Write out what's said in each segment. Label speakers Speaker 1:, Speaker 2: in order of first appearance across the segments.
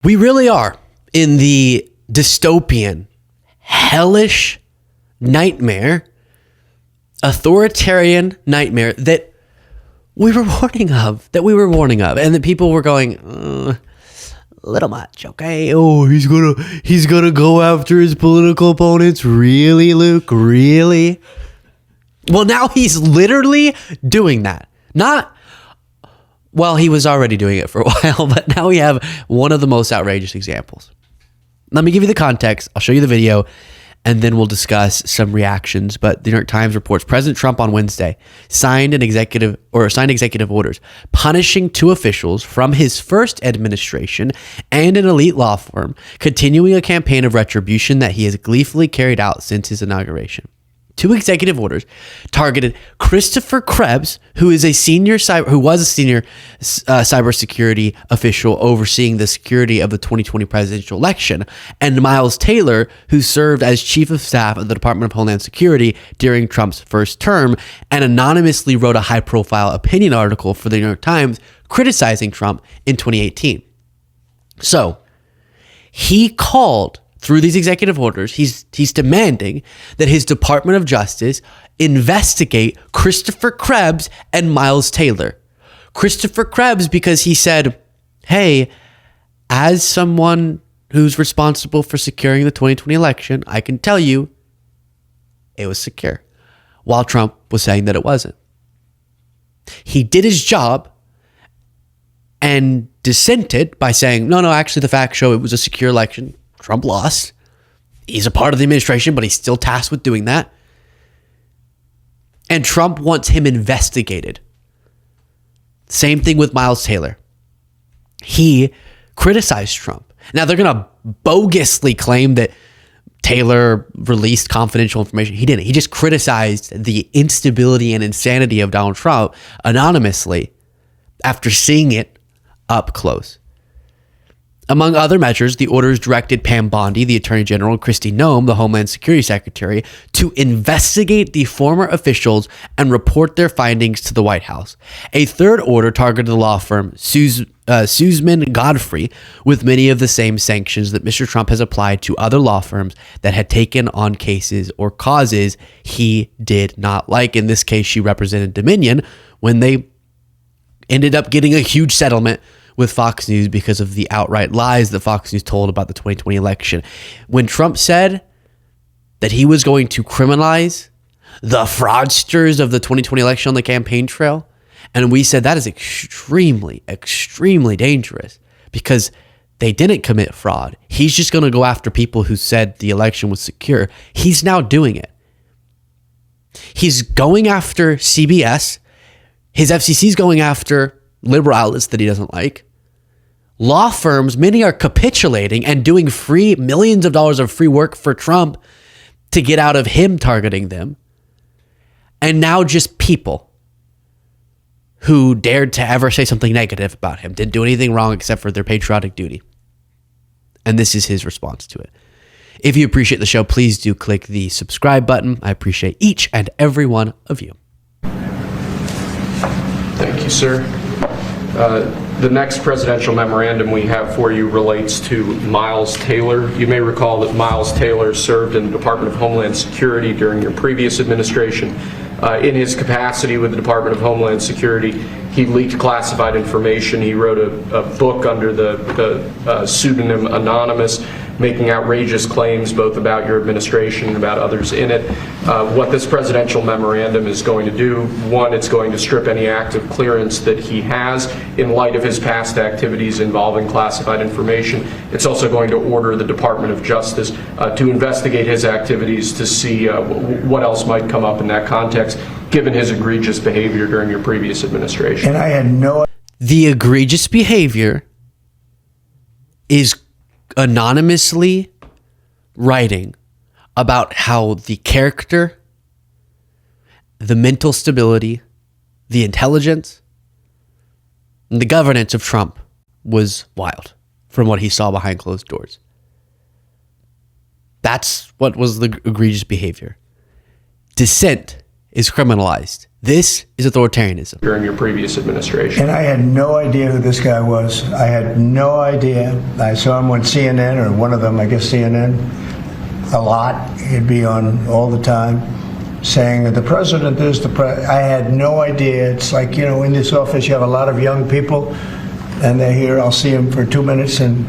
Speaker 1: We really are in the dystopian, hellish nightmare, authoritarian nightmare that we were warning of, and that people were going, a little much, okay? Oh, he's gonna go after his political opponents. Really, Luke? Really? Well, now he's literally doing that. Well, he was already doing it for a while, but now we have one of the most outrageous examples. Let me give you the context. I'll show you the video, and then we'll discuss some reactions. But the New York Times reports President Trump on Wednesday signed executive orders punishing two officials from his first administration and an elite law firm, continuing a campaign of retribution that he has gleefully carried out since his inauguration. Two executive orders targeted Christopher Krebs, who was a senior cybersecurity official overseeing the security of the 2020 presidential election, and Miles Taylor, who served as chief of staff of the Department of Homeland Security during Trump's first term and anonymously wrote a high-profile opinion article for the New York Times criticizing Trump in 2018. So, he called, through these executive orders, he's demanding that his Department of Justice investigate Christopher Krebs and Miles Taylor. Christopher Krebs because he said, hey, as someone who's responsible for securing the 2020 election, I can tell you it was secure, while Trump was saying that it wasn't. He did his job and dissented by saying, no, actually the facts show it was a secure election. Trump lost. He's a part of the administration, but he's still tasked with doing that. And Trump wants him investigated. Same thing with Miles Taylor. He criticized Trump. Now they're going to bogusly claim that Taylor released confidential information. He didn't. He just criticized the instability and insanity of Donald Trump anonymously after seeing it up close. Among other measures, the orders directed Pam Bondi, the Attorney General, and Kristi Noem, the Homeland Security Secretary, to investigate the former officials and report their findings to the White House. A third order targeted the law firm Sussman Godfrey, with many of the same sanctions that Mr. Trump has applied to other law firms that had taken on cases or causes he did not like. In this case, she represented Dominion when they ended up getting a huge settlement with Fox News because of the outright lies that Fox News told about the 2020 election. When Trump said that he was going to criminalize the fraudsters of the 2020 election on the campaign trail, and we said that is extremely, extremely dangerous because they didn't commit fraud. He's just going to go after people who said the election was secure. He's now doing it. He's going after CBS. His FCC is going after liberal outlets that he doesn't like. Law firms, many are capitulating and doing free millions of dollars of free work for Trump to get out of him targeting them. And now just people who dared to ever say something negative about him, didn't do anything wrong except for their patriotic duty. And this is his response to it. If you appreciate the show, please do click the subscribe button. I appreciate each and every one of you.
Speaker 2: Thank you, sir. The next presidential memorandum we have for you relates to Miles Taylor. You may recall that Miles Taylor served in the Department of Homeland Security during your previous administration. In his capacity with the Department of Homeland Security, he leaked classified information. He wrote a book under the pseudonym Anonymous, making outrageous claims both about your administration and about others in it. What this presidential memorandum is going to do, one, it's going to strip any active clearance that he has in light of his past activities involving classified information. It's also going to order the Department of Justice to investigate his activities to see what else might come up in that context, given his egregious behavior during your previous administration.
Speaker 3: And I had no...
Speaker 1: The egregious behavior is anonymously writing about how the character, the mental stability, the intelligence, and the governance of Trump was wild from what he saw behind closed doors. That's what was the egregious behavior. Dissent is criminalized. This is authoritarianism.
Speaker 2: During your previous administration.
Speaker 3: And I had no idea who this guy was. I had no idea. I saw him on CNN, or one of them, I guess CNN, a lot. He'd be on all the time saying that the president is I had no idea. It's like, in this office you have a lot of young people, and they're here. I'll see him for 2 minutes, and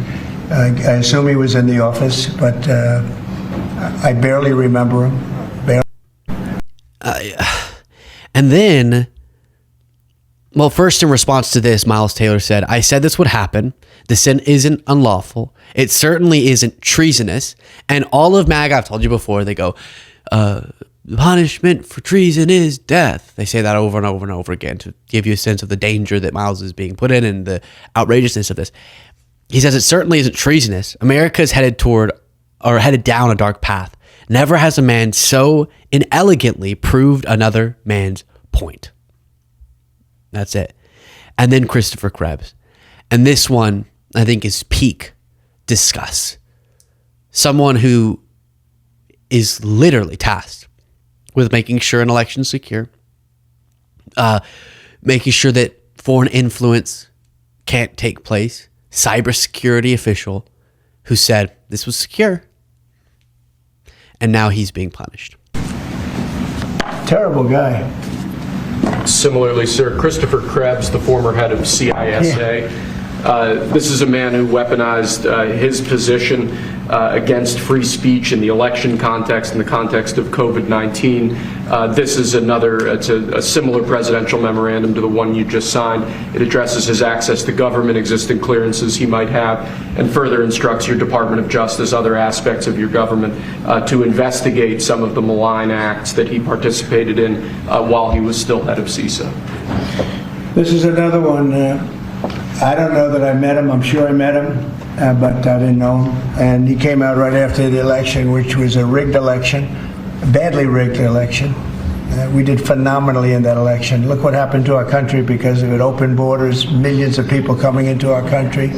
Speaker 3: I assume he was in the office, but I barely remember him.
Speaker 1: And then, well, first in response to this, Miles Taylor said, I said this would happen. The sin isn't unlawful. It certainly isn't treasonous. And all of MAGA, I've told you before, they go, the punishment for treason is death. They say that over and over and over again to give you a sense of the danger that Miles is being put in and the outrageousness of this. He says it certainly isn't treasonous. America is headed down a dark path. Never has a man so inelegantly proved another man's point. That's it. And then Christopher Krebs. And this one, I think, is peak disgust. Someone who is literally tasked with making sure an election's secure, making sure that foreign influence can't take place. Cybersecurity official who said this was secure. And now he's being punished.
Speaker 3: Terrible guy.
Speaker 2: Similarly, sir, Christopher Krebs, the former head of CISA, this is a man who weaponized his position against free speech in the election context, in the context of COVID-19. This is it's a similar presidential memorandum to the one you just signed. It addresses his access to government, existing clearances he might have, and further instructs your Department of Justice, other aspects of your government, to investigate some of the malign acts that he participated in while he was still head of CISA.
Speaker 3: This is another one. I don't know that I met him. I'm sure I met him, but I didn't know him. And he came out right after the election, which was a rigged election, a badly rigged election. We did phenomenally in that election. Look what happened to our country because of it. Open borders, millions of people coming into our country.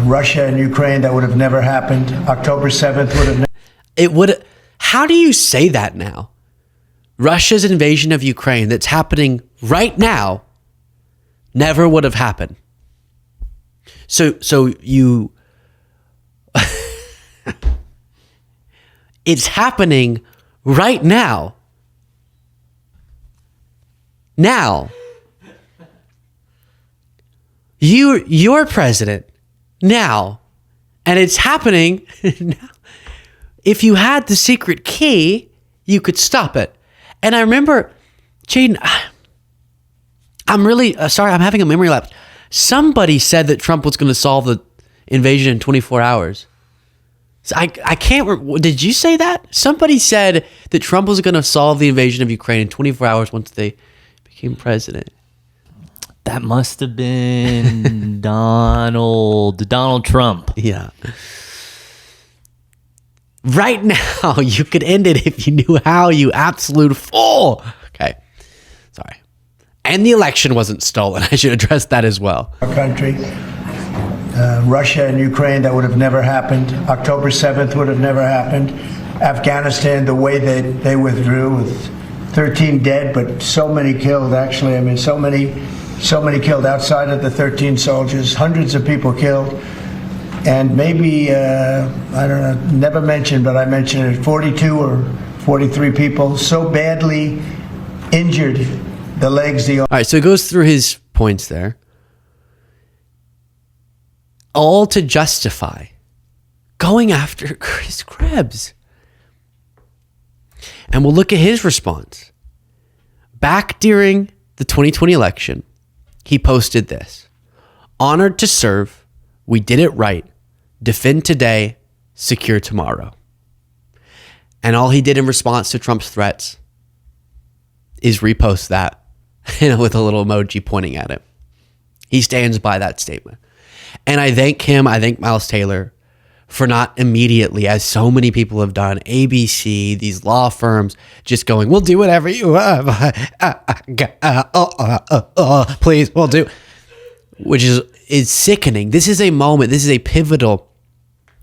Speaker 3: Russia and Ukraine, that would have never happened. October 7th would have never.
Speaker 1: How do you say that now? Russia's invasion of Ukraine that's happening right now never would have happened. So you, it's happening right now. Now, you're president now, and it's happening now. If you had the secret key, you could stop it. And I remember, Jaden, I'm really sorry, I'm having a memory lapse. Somebody said that Trump was going to solve the invasion in 24 hours. So I can't, did you say that? Somebody said that Trump was going to solve the invasion of Ukraine in 24 hours once they became president.
Speaker 4: That must have been Donald Trump.
Speaker 1: Yeah. Right now, you could end it if you knew how, you absolute fool. Okay. Sorry. And the election wasn't stolen. I should address that as well.
Speaker 3: Our country. Russia and Ukraine, that would have never happened. October 7th would have never happened. Afghanistan, the way that they withdrew with 13 dead, but so many killed, actually. I mean, so many killed outside of the 13 soldiers, hundreds of people killed. And maybe, I don't know, never mentioned, but I mentioned it, 42 or 43 people so badly injured, the legs, the arms.
Speaker 1: All right, so it goes through his points there. All to justify going after Chris Krebs. And we'll look at his response. Back during the 2020 election, he posted this. Honored to serve. We did it right. Defend today. Secure tomorrow. And all he did in response to Trump's threats is repost that with a little emoji pointing at it. He stands by that statement. And I thank him, I thank Miles Taylor for not immediately, as so many people have done, ABC, these law firms, just going, we'll do whatever you have. Please, we'll do. Which is sickening. This is a moment, this is a pivotal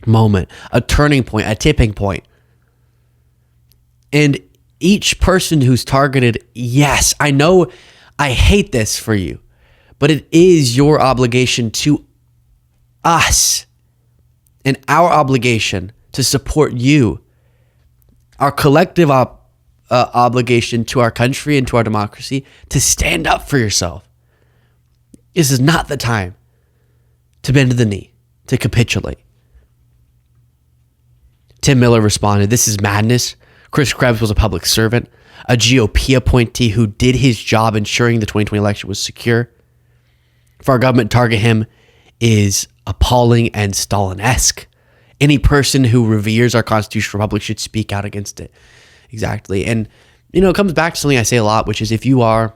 Speaker 1: moment, a turning point, a tipping point. And each person who's targeted, yes, I know I hate this for you, but it is your obligation to us and our obligation to support you, our collective obligation to our country and to our democracy to stand up for yourself. This is not the time to bend the knee, to capitulate. Tim Miller responded, "This is madness. Chris Krebs was a public servant, a GOP appointee who did his job ensuring the 2020 election was secure. For our government to target him is appalling and Stalin-esque. Any person who reveres our constitutional republic should speak out against it." Exactly. And, it comes back to something I say a lot, which is if you are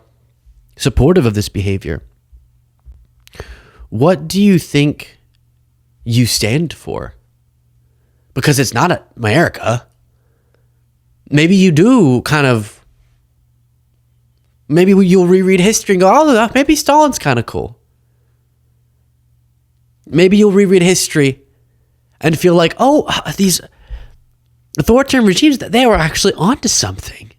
Speaker 1: supportive of this behavior, what do you think you stand for? Because it's not America. Maybe you do maybe you'll reread history and go, oh, maybe Stalin's kind of cool. Maybe you'll reread history and feel like, oh, these authoritarian regimes, that they were actually onto something.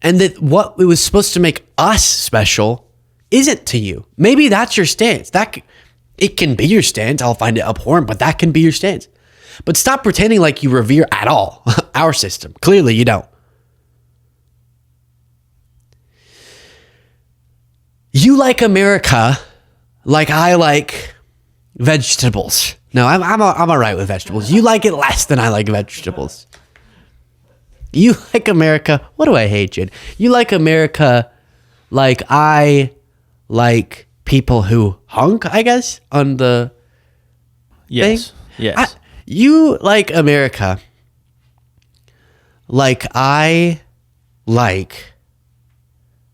Speaker 1: And that what it was supposed to make us special isn't to you. Maybe that's your stance. It can be your stance. I'll find it abhorrent, but that can be your stance. But stop pretending like you revere at all our system. Clearly you don't. You like America like I like vegetables. No, I'm all right with vegetables. You like it less than I like vegetables. You like America. What do I hate, Jid? You like America like I like people who hunk, I guess, on the
Speaker 4: Yes.
Speaker 1: thing.
Speaker 4: Yes.
Speaker 1: You like America like I like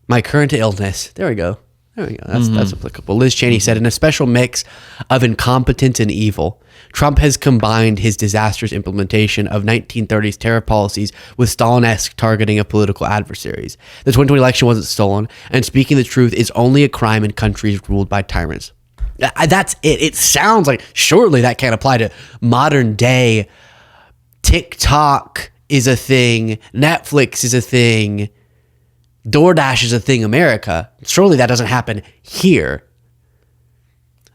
Speaker 1: my current illness. There we go. That's applicable. Liz Cheney said, in a special mix of incompetence and evil, Trump has combined his disastrous implementation of 1930s tariff policies with Stalin-esque targeting of political adversaries. The 2020 election wasn't stolen, and speaking the truth is only a crime in countries ruled by tyrants. That's it. It sounds like surely that can't apply to modern day. TikTok is a thing. Netflix is a thing. DoorDash is a thing, America. Surely that doesn't happen here.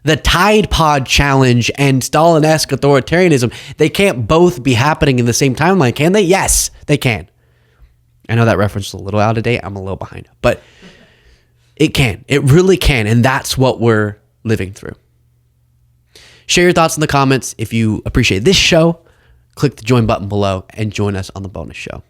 Speaker 1: The Tide Pod challenge and Stalin-esque authoritarianism, they can't both be happening in the same timeline, can they? Yes, they can. I know that reference is a little out of date. I'm a little behind. But it can. It really can. And that's what we're living through. Share your thoughts in the comments. If you appreciate this show, click the join button below and join us on the bonus show.